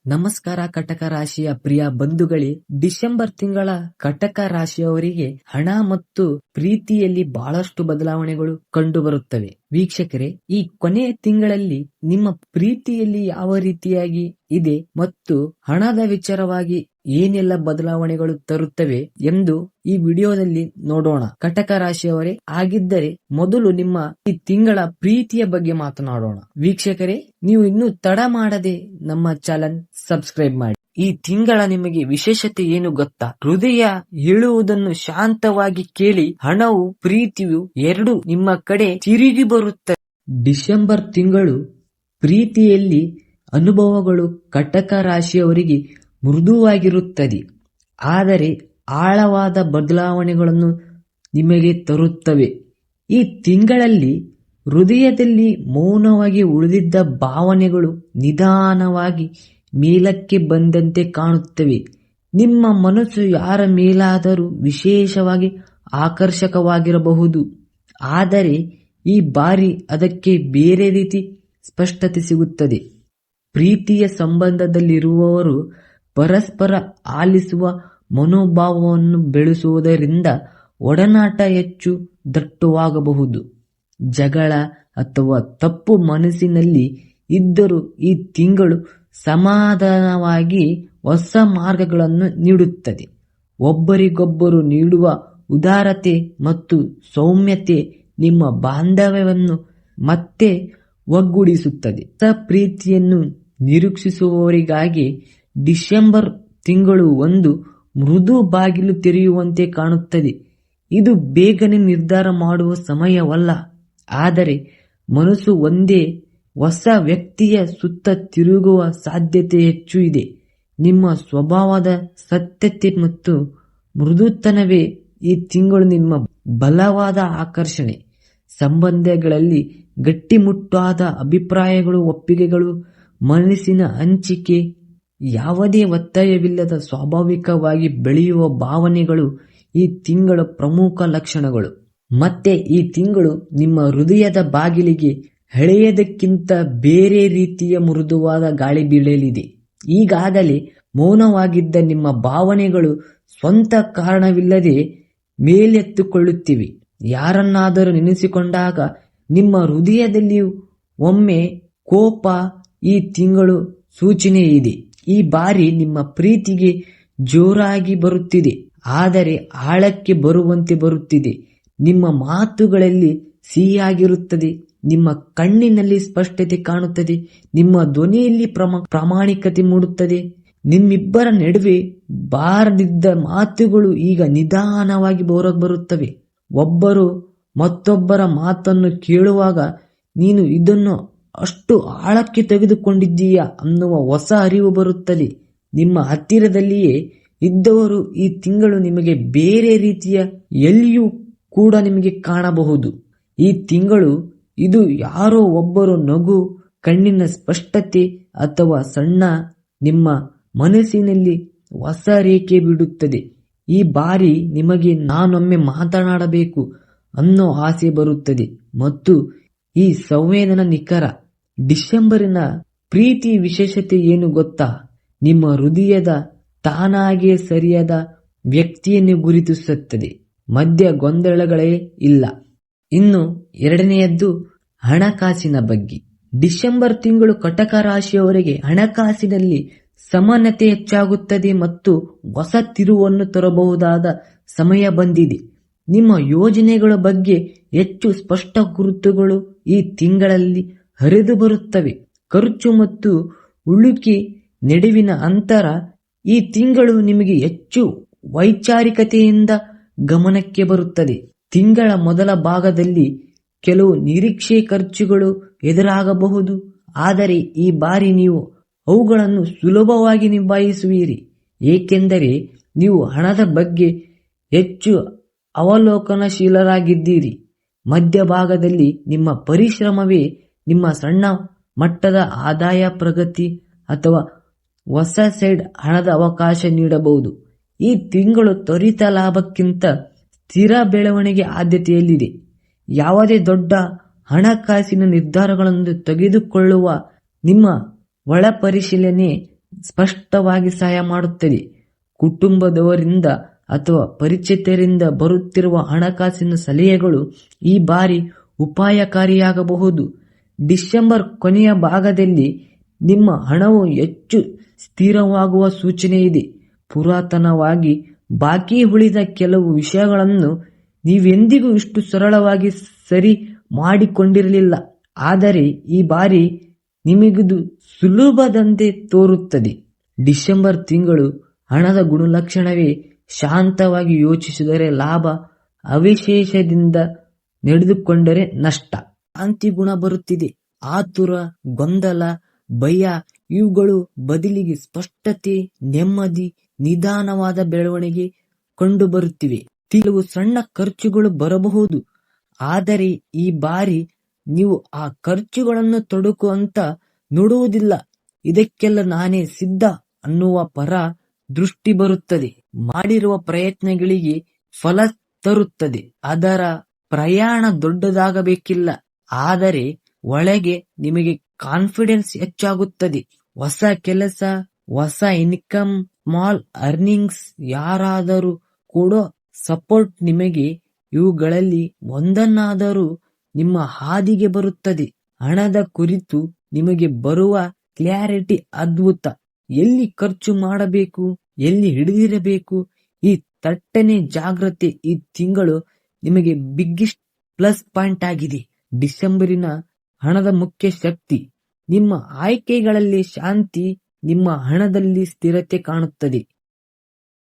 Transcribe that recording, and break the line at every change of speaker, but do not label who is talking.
ನಮಸ್ಕಾರ ಕಟಕ ರಾಶಿಯ ಪ್ರಿಯ ಬಂಧುಗಳೇ, ಡಿಸೆಂಬರ್ ತಿಂಗಳ ಕಟಕ ರಾಶಿಯವರಿಗೆ ಹಣ ಮತ್ತು ಪ್ರೀತಿಯಲ್ಲಿ ಬಹಳಷ್ಟು ಬದಲಾವಣೆಗಳು ಕಂಡು ಬರುತ್ತವೆ. ವೀಕ್ಷಕರೇ, ಈ ಕೊನೆಯ ತಿಂಗಳಲ್ಲಿ ನಿಮ್ಮ ಪ್ರೀತಿಯಲ್ಲಿ ಯಾವ ರೀತಿಯಾಗಿ ಇದೆ ಮತ್ತು ಹಣದ ವಿಚಾರವಾಗಿ ಏನೆಲ್ಲ ಬದಲಾವಣೆಗಳು ತರುತ್ತವೆ ಎಂದು ಈ ವಿಡಿಯೋದಲ್ಲಿ ನೋಡೋಣ. ಕಟಕ ರಾಶಿಯವರೇ ಆಗಿದ್ದರೆ ಮೊದಲು ನಿಮ್ಮ ಈ ತಿಂಗಳ ಪ್ರೀತಿಯ ಬಗ್ಗೆ ಮಾತನಾಡೋಣ. ವೀಕ್ಷಕರೇ, ನೀವು ಇನ್ನೂ ತಡ ಮಾಡದೆ ನಮ್ಮ ಚಾನೆಲ್ ಸಬ್ಸ್ಕ್ರೈಬ್ ಮಾಡಿ. ಈ ತಿಂಗಳ ನಿಮಗೆ ವಿಶೇಷತೆ ಏನು ಗೊತ್ತಾ? ಹೃದಯ ಹೇಳುವುದನ್ನು ಶಾಂತವಾಗಿ ಕೇಳಿ, ಹಣವು ಪ್ರೀತಿಯು ಎರಡು ನಿಮ್ಮ ಕಡೆ ತಿರುಗಿ ಬರುತ್ತದೆ. ಡಿಸೆಂಬರ್ ತಿಂಗಳು ಪ್ರೀತಿಯಲ್ಲಿ ಅನುಭವಗಳು ಕಟಕ ರಾಶಿಯವರಿಗೆ ಮೃದುವಾಗಿರುತ್ತದೆ, ಆದರೆ ಆಳವಾದ ಬದಲಾವಣೆಗಳನ್ನು ನಿಮಗೆ ತರುತ್ತವೆ. ಈ ತಿಂಗಳಲ್ಲಿ ಹೃದಯದಲ್ಲಿ ಮೌನವಾಗಿ ಉಳಿದಿದ್ದ ಭಾವನೆಗಳು ನಿಧಾನವಾಗಿ ಮೇಲಕ್ಕೆ ಬಂದಂತೆ ಕಾಣುತ್ತವೆ. ನಿಮ್ಮ ಮನಸ್ಸು ಯಾರ ಮೇಲಾದರೂ ವಿಶೇಷವಾಗಿ ಆಕರ್ಷಕವಾಗಿರಬಹುದು, ಆದರೆ ಈ ಬಾರಿ ಅದಕ್ಕೆ ಬೇರೆ ರೀತಿ ಸ್ಪಷ್ಟತೆ ಸಿಗುತ್ತದೆ. ಪ್ರೀತಿಯ ಸಂಬಂಧದಲ್ಲಿರುವವರು ಪರಸ್ಪರ ಆಲಿಸುವ ಮನೋಭಾವವನ್ನು ಬೆಳೆಸುವುದರಿಂದ ಒಡನಾಟ ಹೆಚ್ಚು ದಟ್ಟವಾಗಬಹುದು. ಜಗಳ ಅಥವಾ ತಪ್ಪು ಮನಸ್ಸಿನಲ್ಲಿ ಇದ್ದರೂ ಈ ತಿಂಗಳು ಸಮಾಧಾನವಾಗಿ ಹೊಸ ಮಾರ್ಗಗಳನ್ನು ನೀಡುತ್ತದೆ. ಒಬ್ಬರಿಗೊಬ್ಬರು ನೀಡುವ ಉದಾರತೆ ಮತ್ತು ಸೌಮ್ಯತೆ ನಿಮ್ಮ ಬಾಂಧವ್ಯವನ್ನು ಮತ್ತೆ ಒಗ್ಗೂಡಿಸುತ್ತದೆ. ಹೊಸ ಪ್ರೀತಿಯನ್ನು ನಿರೀಕ್ಷಿಸುವವರಿಗಾಗಿ ಡಿಸೆಂಬರ್ ತಿಂಗಳು ಒಂದು ಮೃದು ಬಾಗಿಲು ತೆರೆಯುವಂತೆ ಕಾಣುತ್ತದೆ. ಇದು ಬೇಗನೆ ನಿರ್ಧಾರ ಮಾಡುವ ಸಮಯವಲ್ಲ, ಆದರೆ ಮನಸ್ಸು ಒಂದೇ ಹೊಸ ವ್ಯಕ್ತಿಯ ಸುತ್ತ ತಿರುಗುವ ಸಾಧ್ಯತೆ ಹೆಚ್ಚು ಇದೆ. ನಿಮ್ಮ ಸ್ವಭಾವದ ಸತ್ಯತೆ ಮತ್ತು ಮೃದುತನವೇ ಈ ತಿಂಗಳು ನಿಮ್ಮ ಬಲವಾದ ಆಕರ್ಷಣೆ. ಸಂಬಂಧಗಳಲ್ಲಿ ಗಟ್ಟಿಮುಟ್ಟಾದ ಅಭಿಪ್ರಾಯಗಳು, ಒಪ್ಪಿಗೆಗಳು, ಮನಸ್ಸಿನ ಹಂಚಿಕೆ, ಯಾವುದೇ ಒತ್ತಾಯವಿಲ್ಲದ ಸ್ವಾಭಾವಿಕವಾಗಿ ಬೆಳೆಯುವ ಭಾವನೆಗಳು ಈ ತಿಂಗಳ ಪ್ರಮುಖ ಲಕ್ಷಣಗಳು. ಮತ್ತೆ ಈ ತಿಂಗಳು ನಿಮ್ಮ ಹೃದಯದ ಬಾಗಿಲಿಗೆ ಎಳೆಯದಕ್ಕಿಂತ ಬೇರೆ ರೀತಿಯ ಮೃದುವಾದ ಗಾಳಿ ಬೀಳಲಿದೆ. ಈಗಾಗಲೇ ಮೌನವಾಗಿದ್ದ ನಿಮ್ಮ ಭಾವನೆಗಳು ಸ್ವಂತ ಕಾರಣವಿಲ್ಲದೆ ಮೇಲೆತ್ತುಕೊಳ್ಳುತ್ತಿವೆ. ಯಾರನ್ನಾದರೂ ನೆನೆಸಿಕೊಂಡಾಗ ನಿಮ್ಮ ಹೃದಯದಲ್ಲಿ ಒಮ್ಮೆ ಕೋಪ ಈ ತಿಂಗಳು ಸೂಚನೆ ಇದೆ. ಈ ಬಾರಿ ನಿಮ್ಮ ಪ್ರೀತಿಗೆ ಜೋರಾಗಿ ಬರುತ್ತಿದೆ, ಆದರೆ ಆಳಕ್ಕೆ ಬರುವಂತೆ ಬರುತ್ತಿದೆ. ನಿಮ್ಮ ಮಾತುಗಳಲ್ಲಿ ಸಿಹಿಯಾಗಿರುತ್ತದೆ, ನಿಮ್ಮ ಕಣ್ಣಿನಲ್ಲಿ ಸ್ಪಷ್ಟತೆ ಕಾಣುತ್ತದೆ, ನಿಮ್ಮ ಧ್ವನಿಯಲ್ಲಿ ಪ್ರಾಮಾಣಿಕತೆ ಮೂಡುತ್ತದೆ. ನಿಮ್ಮಿಬ್ಬರ ನಡುವೆ ಬಾರದಿದ್ದ ಮಾತುಗಳು ಈಗ ನಿಧಾನವಾಗಿ ಬರುತ್ತವೆ. ಒಬ್ಬರು ಮತ್ತೊಬ್ಬರ ಮಾತನ್ನು ಕೇಳುವಾಗ ನೀನು ಇದನ್ನು ಅಷ್ಟು ಆಳಕ್ಕೆ ತೆಗೆದುಕೊಂಡಿದ್ದೀಯಾ ಅನ್ನುವ ಹೊಸ ಅರಿವು ಬರುತ್ತದೆ. ನಿಮ್ಮ ಹತ್ತಿರದಲ್ಲಿಯೇ ಇದ್ದವರು ಈ ತಿಂಗಳು ನಿಮಗೆ ಬೇರೆ ರೀತಿಯ ಎಲ್ಲಿಯೂ ಕೂಡ ನಿಮಗೆ ಕಾಣಬಹುದು. ಈ ತಿಂಗಳು ಇದು ಯಾರೋ ಒಬ್ಬರು ನಗು, ಕಣ್ಣಿನ ಸ್ಪಷ್ಟತೆ ಅಥವಾ ಸಣ್ಣ ನಿಮ್ಮ ಮನಸ್ಸಿನಲ್ಲಿ ಹೊಸ ರೇಖೆ ಬಿಡುತ್ತದೆ. ಈ ಬಾರಿ ನಿಮಗೆ ನಾನೊಮ್ಮೆ ಮಾತನಾಡಬೇಕು ಅನ್ನೋ ಆಸೆ ಬರುತ್ತದೆ ಮತ್ತು ಈ ಸಂವೇದನ ನಿಖರ. ಡಿಸೆಂಬರಿನ ಪ್ರೀತಿ ವಿಶೇಷತೆ ಏನು ಗೊತ್ತಾ? ನಿಮ್ಮ ಹೃದಯದ ತಾನಾಗಿಯೇ ಸರಿಯಾದ ವ್ಯಕ್ತಿಯನ್ನು ಗುರುತಿಸುತ್ತದೆ. ಮಧ್ಯ ಗೊಂದಲಗಳೇ ಇಲ್ಲ. ಇನ್ನು ಎರಡನೆಯದ್ದು ಹಣಕಾಸಿನ ಬಗ್ಗೆ. ಡಿಸೆಂಬರ್ ತಿಂಗಳು ಕಟಕ ರಾಶಿಯವರಿಗೆ ಹಣಕಾಸಿನಲ್ಲಿ ಸಮಾನತೆ ಹೆಚ್ಚಾಗುತ್ತದೆ ಮತ್ತು ಹೊಸ ತಿರುವನ್ನು ತರಬಹುದಾದ ಸಮಯ ಬಂದಿದೆ. ನಿಮ್ಮ ಯೋಜನೆಗಳ ಬಗ್ಗೆ ಹೆಚ್ಚು ಸ್ಪಷ್ಟ ಗುರುತುಗಳು ಈ ತಿಂಗಳಲ್ಲಿ ಹರಿದು ಬರುತ್ತವೆ. ಖರ್ಚು ಮತ್ತು ಉಳಿಕೆ ನಡುವಿನ ಅಂತರ ಈ ತಿಂಗಳು ನಿಮಗೆ ಹೆಚ್ಚು ವೈಚಾರಿಕತೆಯಿಂದ ಗಮನಕ್ಕೆ ಬರುತ್ತದೆ. ತಿಂಗಳ ಮೊದಲ ಭಾಗದಲ್ಲಿ ಕೆಲವು ನಿರೀಕ್ಷೆ ಖರ್ಚುಗಳು ಎದುರಾಗಬಹುದು, ಆದರೆ ಈ ಬಾರಿ ನೀವು ಅವುಗಳನ್ನು ಸುಲಭವಾಗಿ ನಿಭಾಯಿಸುವಿರಿ, ಏಕೆಂದರೆ ನೀವು ಹಣದ ಬಗ್ಗೆ ಹೆಚ್ಚು ಅವಲೋಕನಶೀಲರಾಗಿದ್ದೀರಿ. ಮಧ್ಯಭಾಗದಲ್ಲಿ ನಿಮ್ಮ ಪರಿಶ್ರಮವೇ ನಿಮ್ಮ ಸಣ್ಣ ಮಟ್ಟದ ಆದಾಯ, ಪ್ರಗತಿ ಅಥವಾ ಹೊಸ ಸೈಡ್ ಹಣದ ಅವಕಾಶ ನೀಡಬಹುದು. ಈ ತಿಂಗಳು ತ್ವರಿತ ಲಾಭಕ್ಕಿಂತ ಸ್ಥಿರ ಬೆಳವಣಿಗೆ ಆದ್ಯತೆಯಲ್ಲಿದೆ. ಯಾವುದೇ ದೊಡ್ಡ ಹಣಕಾಸಿನ ನಿರ್ಧಾರಗಳನ್ನು ತೆಗೆದುಕೊಳ್ಳುವ ನಿಮ್ಮ ಒಳ ಪರಿಶೀಲನೆ ಸ್ಪಷ್ಟವಾಗಿ ಸಹಾಯ ಮಾಡುತ್ತದೆ. ಕುಟುಂಬದವರಿಂದ ಅಥವಾ ಪರಿಚಿತರಿಂದ ಬರುತ್ತಿರುವ ಹಣಕಾಸಿನ ಸಲಹೆಗಳು ಈ ಬಾರಿ ಉಪಾಯಕಾರಿಯಾಗಬಹುದು. ಡಿಸೆಂಬರ್ ಕೊನೆಯ ಭಾಗದಲ್ಲಿ ನಿಮ್ಮ ಹಣವು ಹೆಚ್ಚು ಸ್ಥಿರವಾಗುವ ಸೂಚನೆ ಇದೆ. ಪುರಾತನವಾಗಿ ಬಾಕಿ ಉಳಿದ ಕೆಲವು ವಿಷಯಗಳನ್ನು ನೀವೆಂದಿಗೂ ಇಷ್ಟು ಸರಳವಾಗಿ ಸರಿ ಮಾಡಿಕೊಂಡಿರಲಿಲ್ಲ, ಆದರೆ ಈ ಬಾರಿ ನಿಮಗಿದು ಸುಲಭದಂತೆ ತೋರುತ್ತದೆ. ಡಿಸೆಂಬರ್ ತಿಂಗಳು ಹಣದ ಗುಣಲಕ್ಷಣವೇ ಶಾಂತವಾಗಿ ಯೋಚಿಸಿದರೆ ಲಾಭ, ಅವಿಶೇಷದಿಂದ ನಡೆದುಕೊಂಡರೆ ನಷ್ಟ. ಶಾಂತಿ ಗುಣ ಬರುತ್ತಿದೆ. ಆತುರ, ಗೊಂದಲ, ಭಯ ಇವುಗಳು ಬದಲಿಗೆ ಸ್ಪಷ್ಟತೆ, ನೆಮ್ಮದಿ, ನಿಧಾನವಾದ ಬೆಳವಣಿಗೆ ಕಂಡುಬರುತ್ತಿವೆ. ಕೆಲವು ಸಣ್ಣ ಖರ್ಚುಗಳು ಬರಬಹುದು, ಆದರೆ ಈ ಬಾರಿ ನೀವು ಆ ಖರ್ಚುಗಳನ್ನು ತೊಡಕು ಅಂತ ನೋಡುವುದಿಲ್ಲ. ಇದಕ್ಕೆಲ್ಲ ನಾನೇ ಸಿದ್ಧ ಅನ್ನುವ ಪರ ದೃಷ್ಟಿ ಬರುತ್ತದೆ. ಮಾಡಿರುವ ಪ್ರಯತ್ನಗಳಿಗೆ ಫಲ ತರುತ್ತದೆ. ಅದರ ಪ್ರಯಾಣ ದೊಡ್ಡದಾಗಬೇಕಿಲ್ಲ, ಆದರೆ ಒಳಗೆ ನಿಮಗೆ ಕಾನ್ಫಿಡೆನ್ಸ್ ಹೆಚ್ಚಾಗುತ್ತದೆ. ಹೊಸ ಕೆಲಸ, ಹೊಸ ಇನ್ಕಮ್, ಸ್ಮಾಲ್ ಅರ್ನಿಂಗ್ಸ್, ಯಾರಾದರೂ ಕೊಡೋ ಸಪೋರ್ಟ್, ನಿಮಗೆ ಇವುಗಳಲ್ಲಿ ಒಂದನ್ನಾದರೂ ನಿಮ್ಮ ಹಾದಿಗೆ ಬರುತ್ತದೆ. ಹಣದ ಕುರಿತು ನಿಮಗೆ ಬರುವ ಕ್ಲಾರಿಟಿ ಅದ್ಭುತ. ಎಲ್ಲಿ ಖರ್ಚು ಮಾಡಬೇಕು, ಎಲ್ಲಿ ಹಿಡಿದಿರಬೇಕು, ಈ ತಟ್ಟನೆ ಜಾಗ್ರತೆ ಈ ತಿಂಗಳು ನಿಮಗೆ ಬಿಗ್ಗೆಸ್ಟ್ ಪ್ಲಸ್ ಪಾಯಿಂಟ್ ಆಗಿದೆ. ಡಿಸೆಂಬರಿನ ಹಣದ ಮುಖ್ಯ ಶಕ್ತಿ. ನಿಮ್ಮ ಆಯ್ಕೆಗಳಲ್ಲಿ ಶಾಂತಿ, ನಿಮ್ಮ ಹಣದಲ್ಲಿ ಸ್ಥಿರತೆ ಕಾಣುತ್ತದೆ.